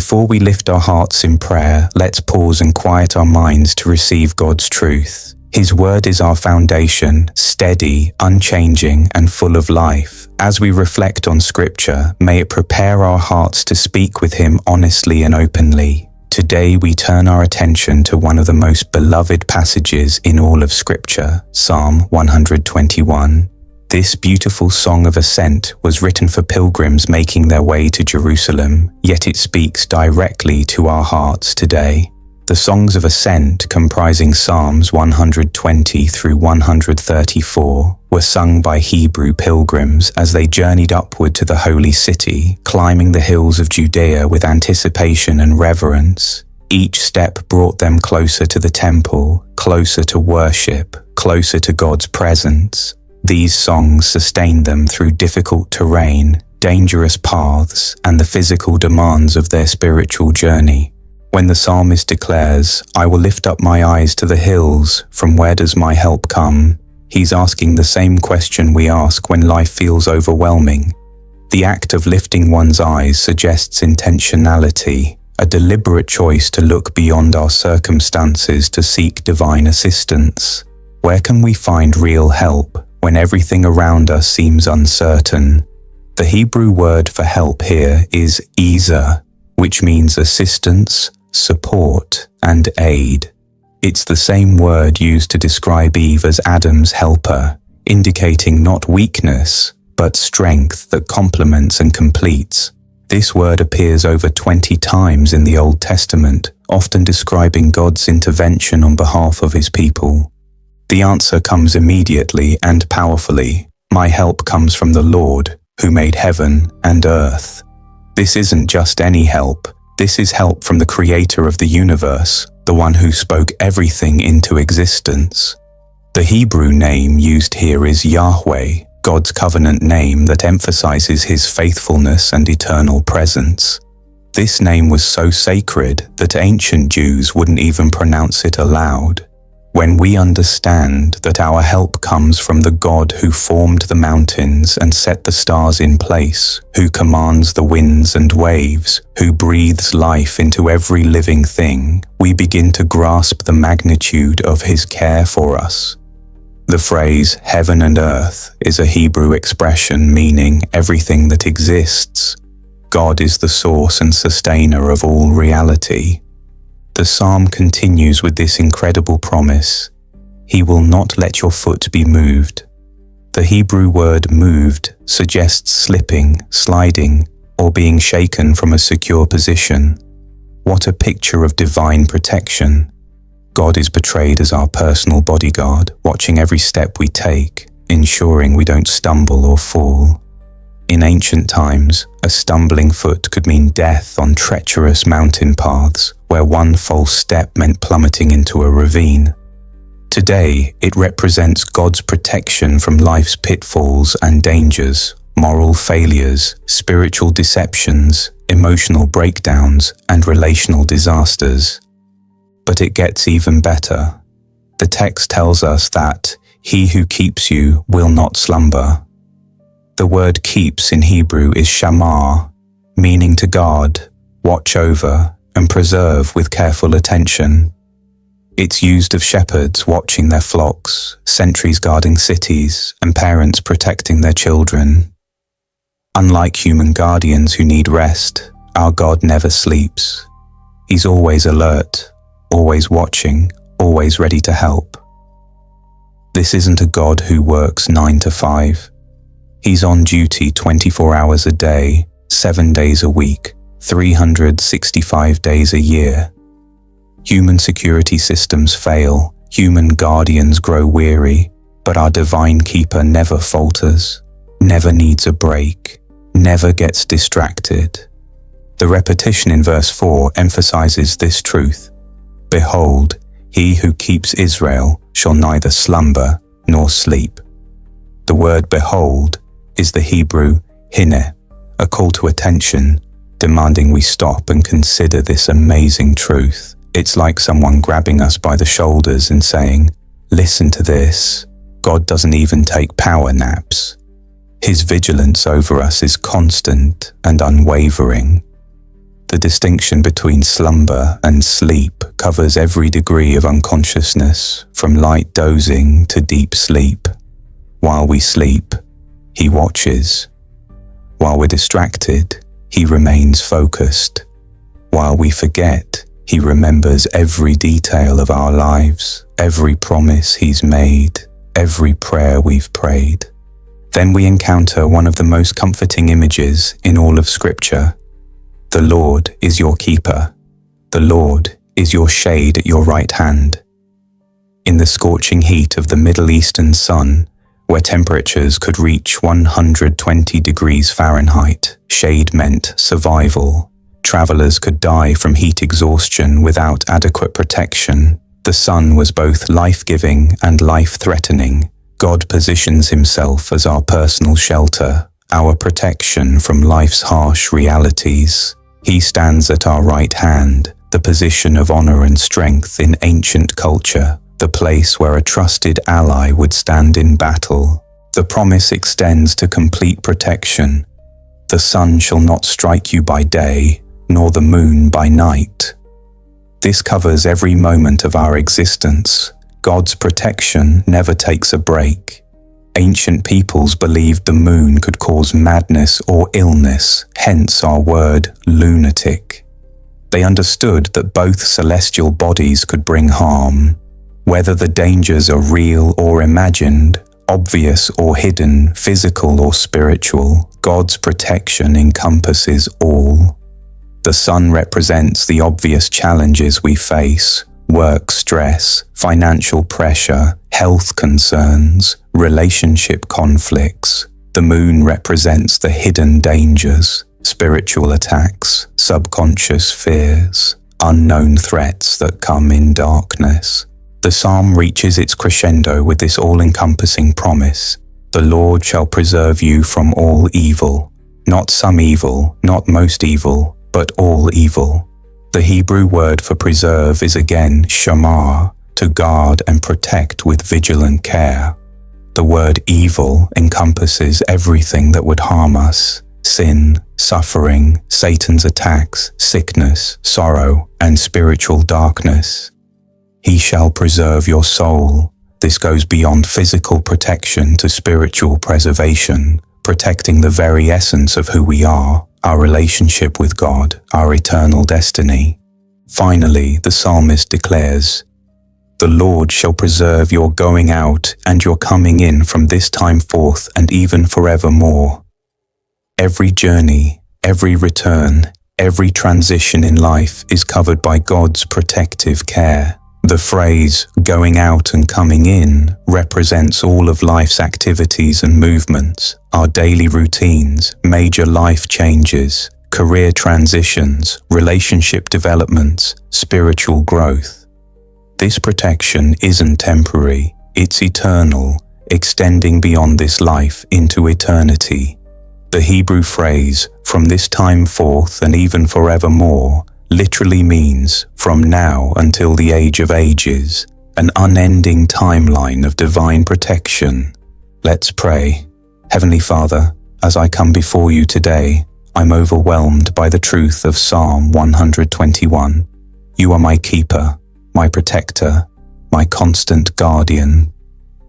Before we lift our hearts in prayer, let's pause and quiet our minds to receive God's truth. His word is our foundation, steady, unchanging, and full of life. As we reflect on Scripture, may it prepare our hearts to speak with Him honestly and openly. Today we turn our attention to one of the most beloved passages in all of Scripture, Psalm 121. This beautiful song of ascent was written for pilgrims making their way to Jerusalem, yet it speaks directly to our hearts today. The songs of ascent, comprising Psalms 120 through 134, were sung by Hebrew pilgrims as they journeyed upward to the holy city, climbing the hills of Judea with anticipation and reverence. Each step brought them closer to the temple, closer to worship, closer to God's presence. These songs sustained them through difficult terrain, dangerous paths, and the physical demands of their spiritual journey. When the psalmist declares, "I will lift up my eyes to the hills, from where does my help come?" he's asking the same question we ask when life feels overwhelming. The act of lifting one's eyes suggests intentionality, a deliberate choice to look beyond our circumstances to seek divine assistance. Where can we find real help when everything around us seems uncertain? The Hebrew word for help here is ezer, which means assistance, support, and aid. It's the same word used to describe Eve as Adam's helper, indicating not weakness, but strength that complements and completes. This word appears over 20 times in the Old Testament, often describing God's intervention on behalf of His people. The answer comes immediately and powerfully. My help comes from the Lord, who made heaven and earth. This isn't just any help. This is help from the Creator of the universe, the one who spoke everything into existence. The Hebrew name used here is Yahweh, God's covenant name that emphasizes His faithfulness and eternal presence. This name was so sacred that ancient Jews wouldn't even pronounce it aloud. When we understand that our help comes from the God who formed the mountains and set the stars in place, who commands the winds and waves, who breathes life into every living thing, we begin to grasp the magnitude of His care for us. The phrase heaven and earth is a Hebrew expression meaning everything that exists. God is the source and sustainer of all reality. The psalm continues with this incredible promise: He will not let your foot be moved. The Hebrew word moved suggests slipping, sliding, or being shaken from a secure position. What a picture of divine protection. God is portrayed as our personal bodyguard, watching every step we take, ensuring we don't stumble or fall. In ancient times, a stumbling foot could mean death on treacherous mountain paths, where one false step meant plummeting into a ravine. Today, it represents God's protection from life's pitfalls and dangers, moral failures, spiritual deceptions, emotional breakdowns, and relational disasters. But it gets even better. The text tells us that He who keeps you will not slumber. The word keeps in Hebrew is shamar, meaning to guard, watch over, and preserve with careful attention. It's used of shepherds watching their flocks, sentries guarding cities, and parents protecting their children. Unlike human guardians who need rest, our God never sleeps. He's always alert, always watching, always ready to help. This isn't a God who works 9 to 5. He's on duty 24 hours a day, 7 days a week, 365 days a year. Human security systems fail, human guardians grow weary, but our divine keeper never falters, never needs a break, never gets distracted. The repetition in verse 4 emphasizes this truth. Behold, He who keeps Israel shall neither slumber nor sleep. The word behold is the Hebrew hineh, a call to attention, demanding we stop and consider this amazing truth. It's like someone grabbing us by the shoulders and saying, listen to this, God doesn't even take power naps. His vigilance over us is constant and unwavering. The distinction between slumber and sleep covers every degree of unconsciousness, from light dozing to deep sleep. While we sleep, He watches. While we're distracted, He remains focused. While we forget, He remembers every detail of our lives, every promise He's made, every prayer we've prayed. Then we encounter one of the most comforting images in all of Scripture. The Lord is your keeper. The Lord is your shade at your right hand. In the scorching heat of the Middle Eastern sun, where temperatures could reach 120 degrees Fahrenheit, shade meant survival. Travelers could die from heat exhaustion without adequate protection. The sun was both life-giving and life-threatening. God positions Himself as our personal shelter, our protection from life's harsh realities. He stands at our right hand, the position of honor and strength in ancient culture, the place where a trusted ally would stand in battle. The promise extends to complete protection. The sun shall not strike you by day, nor the moon by night. This covers every moment of our existence. God's protection never takes a break. Ancient peoples believed the moon could cause madness or illness, hence our word lunatic. They understood that both celestial bodies could bring harm. Whether the dangers are real or imagined, obvious or hidden, physical or spiritual, God's protection encompasses all. The sun represents the obvious challenges we face: work stress, financial pressure, health concerns, relationship conflicts. The moon represents the hidden dangers, spiritual attacks, subconscious fears, unknown threats that come in darkness. The psalm reaches its crescendo with this all-encompassing promise: the Lord shall preserve you from all evil. Not some evil, not most evil, but all evil. The Hebrew word for preserve is again shamar, to guard and protect with vigilant care. The word evil encompasses everything that would harm us: sin, suffering, Satan's attacks, sickness, sorrow, and spiritual darkness. He shall preserve your soul. This goes beyond physical protection to spiritual preservation, protecting the very essence of who we are, our relationship with God, our eternal destiny. Finally, the psalmist declares, "The Lord shall preserve your going out and your coming in from this time forth and even forevermore." Every journey, every return, every transition in life is covered by God's protective care. The phrase, going out and coming in, represents all of life's activities and movements, our daily routines, major life changes, career transitions, relationship developments, spiritual growth. This protection isn't temporary, it's eternal, extending beyond this life into eternity. The Hebrew phrase, from this time forth and even forevermore, literally means from now until the age of ages, an unending timeline of divine protection. Let's pray. Heavenly Father, as I come before you today, I'm overwhelmed by the truth of Psalm 121. You are my keeper, my protector, my constant guardian.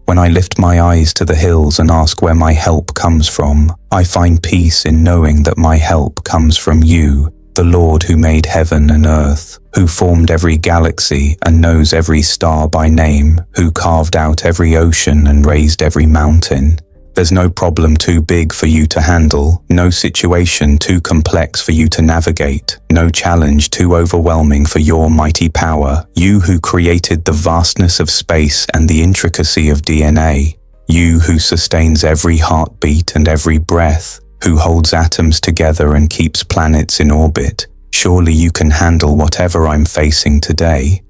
When I lift my eyes to the hills and ask where my help comes from, I find peace in knowing that my help comes from you, the Lord who made heaven and earth, who formed every galaxy and knows every star by name, who carved out every ocean and raised every mountain. There's no problem too big for you to handle, no situation too complex for you to navigate, no challenge too overwhelming for your mighty power. You who created the vastness of space and the intricacy of DNA. You who sustains every heartbeat and every breath, who holds atoms together and keeps planets in orbit. Surely you can handle whatever I'm facing today.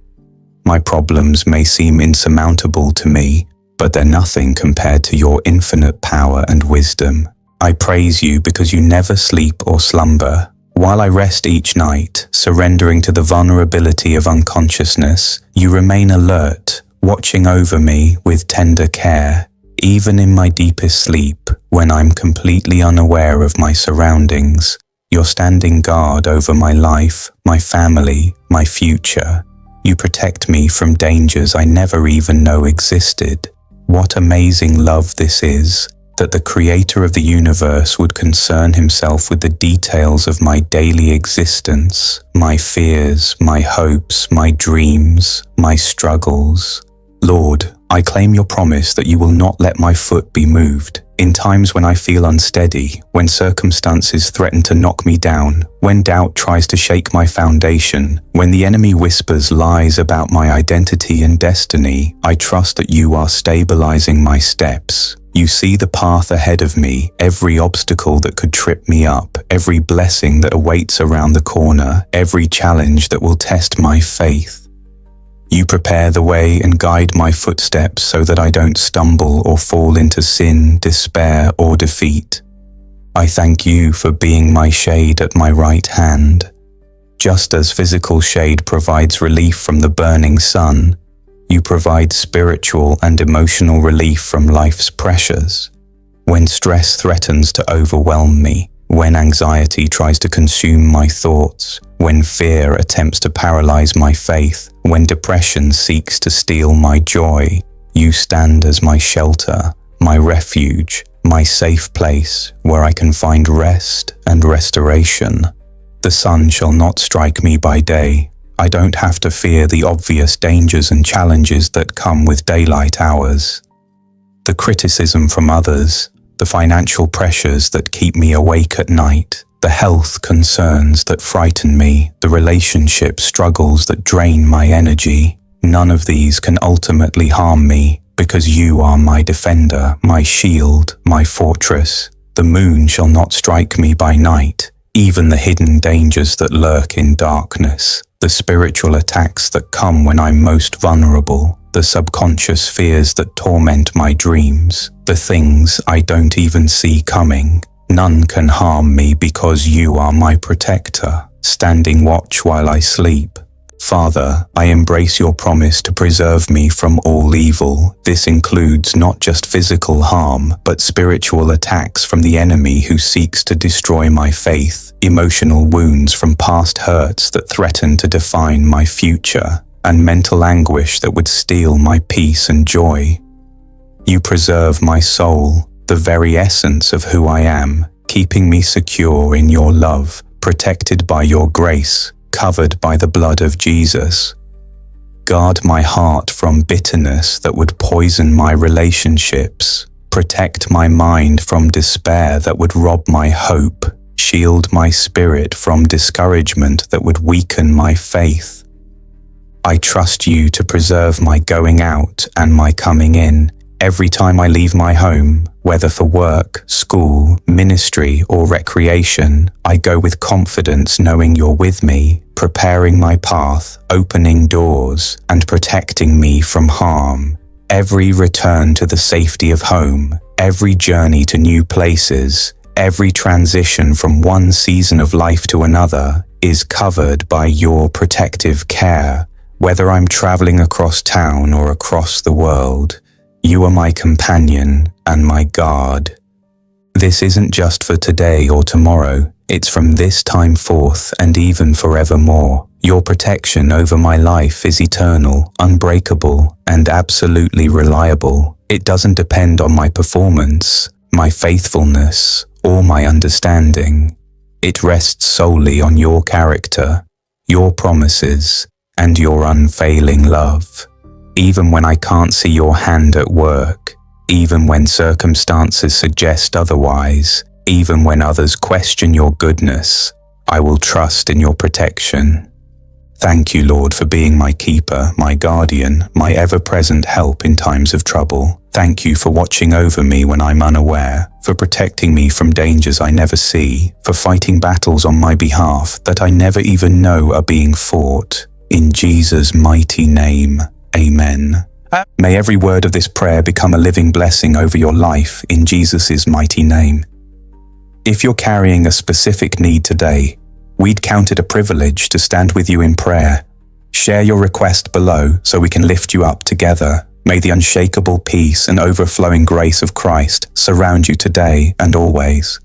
My problems may seem insurmountable to me, but they're nothing compared to your infinite power and wisdom. I praise you because you never sleep or slumber. While I rest each night, surrendering to the vulnerability of unconsciousness, you remain alert, watching over me with tender care. Even in my deepest sleep, when I'm completely unaware of my surroundings, You're standing guard over my life, my family, my future. You protect me from dangers I never even know existed. What amazing love this is, that the Creator of the universe would concern himself with the details of my daily existence, my fears, my hopes, my dreams, my struggles. Lord, I claim your promise that you will not let my foot be moved. In times when I feel unsteady, when circumstances threaten to knock me down, when doubt tries to shake my foundation, when the enemy whispers lies about my identity and destiny, I trust that you are stabilizing my steps. You see the path ahead of me, every obstacle that could trip me up, every blessing that awaits around the corner, every challenge that will test my faith. You prepare the way and guide my footsteps so that I don't stumble or fall into sin, despair, or defeat. I thank you for being my shade at my right hand. Just as physical shade provides relief from the burning sun, you provide spiritual and emotional relief from life's pressures. When stress threatens to overwhelm me, when anxiety tries to consume my thoughts, when fear attempts to paralyze my faith, when depression seeks to steal my joy, you stand as my shelter, my refuge, my safe place where I can find rest and restoration. The sun shall not strike me by day. I don't have to fear the obvious dangers and challenges that come with daylight hours. The criticism from others, the financial pressures that keep me awake at night, the health concerns that frighten me, the relationship struggles that drain my energy, none of these can ultimately harm me because you are my defender, my shield, my fortress. The moon shall not strike me by night, even the hidden dangers that lurk in darkness, the spiritual attacks that come when I'm most vulnerable, the subconscious fears that torment my dreams, the things I don't even see coming. None can harm me because you are my protector, standing watch while I sleep. Father, I embrace your promise to preserve me from all evil. This includes not just physical harm, but spiritual attacks from the enemy who seeks to destroy my faith, emotional wounds from past hurts that threaten to define my future, and mental anguish that would steal my peace and joy. You preserve my soul, the very essence of who I am, keeping me secure in your love, protected by your grace, covered by the blood of Jesus. Guard my heart from bitterness that would poison my relationships. Protect my mind from despair that would rob my hope. Shield my spirit from discouragement that would weaken my faith. I trust you to preserve my going out and my coming in. Every time I leave my home, whether for work, school, ministry, or recreation, I go with confidence knowing you're with me, preparing my path, opening doors, and protecting me from harm. Every return to the safety of home, every journey to new places, every transition from one season of life to another is covered by your protective care. Whether I'm traveling across town or across the world, you are my companion and my guard. This isn't just for today or tomorrow, it's from this time forth and even forevermore. Your protection over my life is eternal, unbreakable, and absolutely reliable. It doesn't depend on my performance, my faithfulness, or my understanding. It rests solely on your character, your promises, and your unfailing love. Even when I can't see your hand at work, even when circumstances suggest otherwise, even when others question your goodness, I will trust in your protection. Thank you, Lord, for being my keeper, my guardian, my ever-present help in times of trouble. Thank you for watching over me when I'm unaware, for protecting me from dangers I never see, for fighting battles on my behalf that I never even know are being fought. In Jesus' mighty name. Amen. May every word of this prayer become a living blessing over your life in Jesus' mighty name. If you're carrying a specific need today, we'd count it a privilege to stand with you in prayer. Share your request below so we can lift you up together. May the unshakable peace and overflowing grace of Christ surround you today and always.